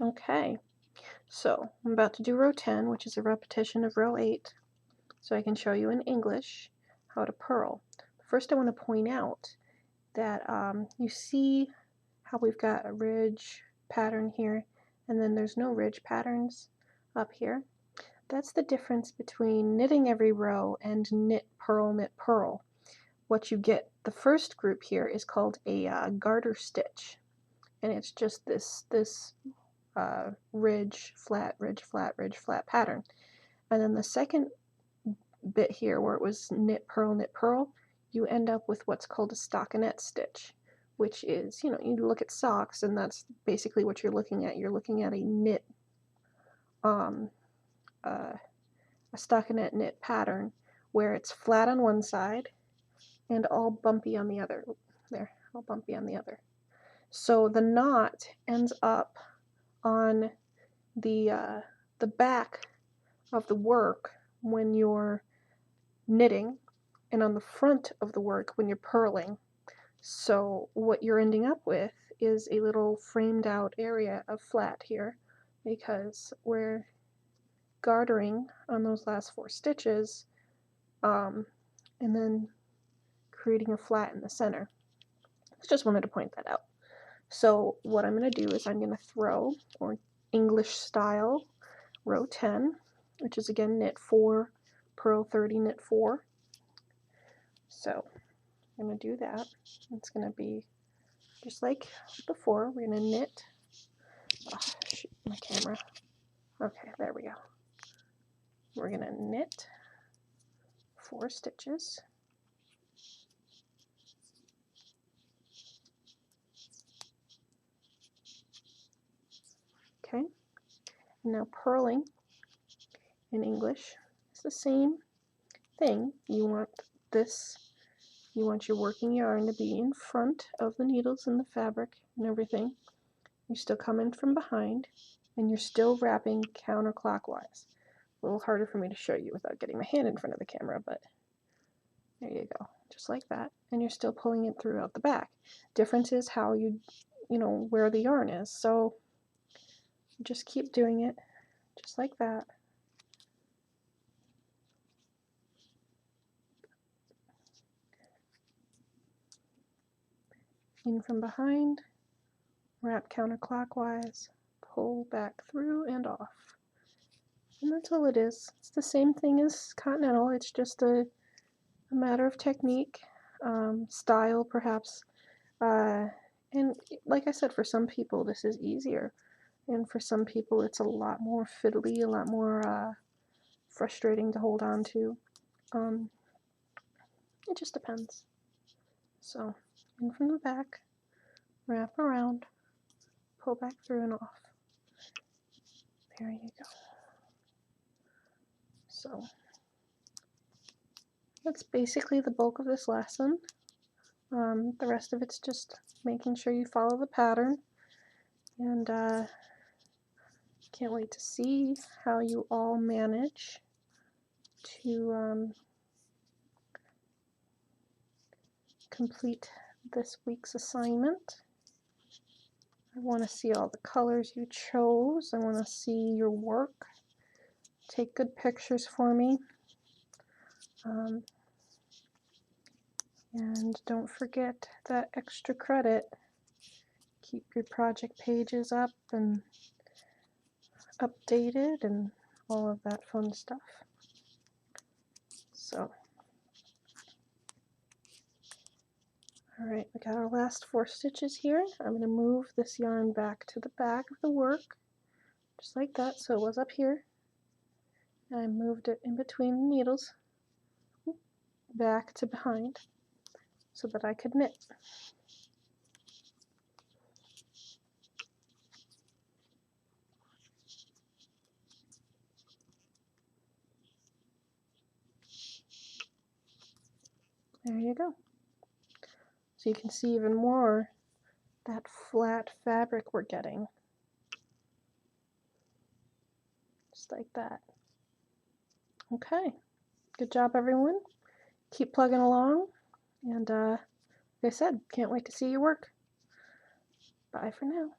Okay, so I'm about to do row 10, which is a repetition of row 8, so I can show you in English how to purl. First I want to point out that you see how we've got a ridge pattern here, and then there's no ridge patterns up here. That's the difference between knitting every row and knit, purl. What you get, the first group here is called a garter stitch, and it's just this ridge, flat, ridge, flat, ridge, flat pattern. And then the second bit here, where it was knit, purl, you end up with what's called a stockinette stitch, which is, you look at socks, and that's basically what you're looking at. You're looking at a knit, a stockinette knit pattern, where it's flat on one side and all bumpy on the other. There, all bumpy on the other. So the knot ends up on the back of the work when you're knitting, and on the front of the work when you're purling. So what you're ending up with is a little framed out area of flat here, because we're gartering on those last 4 stitches, and then creating a flat in the center. Just wanted to point that out. So what I'm going to do is I'm going to throw, or English style, row 10, which is again knit 4, purl 30, knit 4. So I'm going to do that. It's going to be just like before. We're going to knit. Oh, shoot, my camera. Okay, there we go. We're going to knit 4 stitches. Okay, now purling in English is the same thing. You want your working yarn to be in front of the needles and the fabric and everything. You're still coming from behind, and you're still wrapping counterclockwise. A little harder for me to show you without getting my hand in front of the camera, but there you go, just like that. And you're still pulling it throughout the back. Difference is how you know, where the yarn is. So just keep doing it, just like that. In from behind, wrap counterclockwise, pull back through and off. And that's all it is. It's the same thing as continental. It's just a matter of technique, style perhaps. And like I said, for some people this is easier. And for some people it's a lot more fiddly, a lot more frustrating to hold on to. It just depends. So, in from the back, wrap around, pull back through and off. There you go. So, that's basically the bulk of this lesson. The rest of it's just making sure you follow the pattern, and can't wait to see how you all manage to complete this week's assignment. I want to see all the colors you chose. I want to see your work. Take good pictures for me. And don't forget that extra credit. Keep your project pages up and updated and all of that fun stuff. So, alright, we got our last 4 stitches here. I'm going to move this yarn back to the back of the work, just like that. So it was up here. I moved it in between the needles, back to behind, so that I could knit. There you go. So you can see even more that flat fabric we're getting. Just like that. Okay. Good job, everyone. Keep plugging along. And like I said, can't wait to see your work. Bye for now.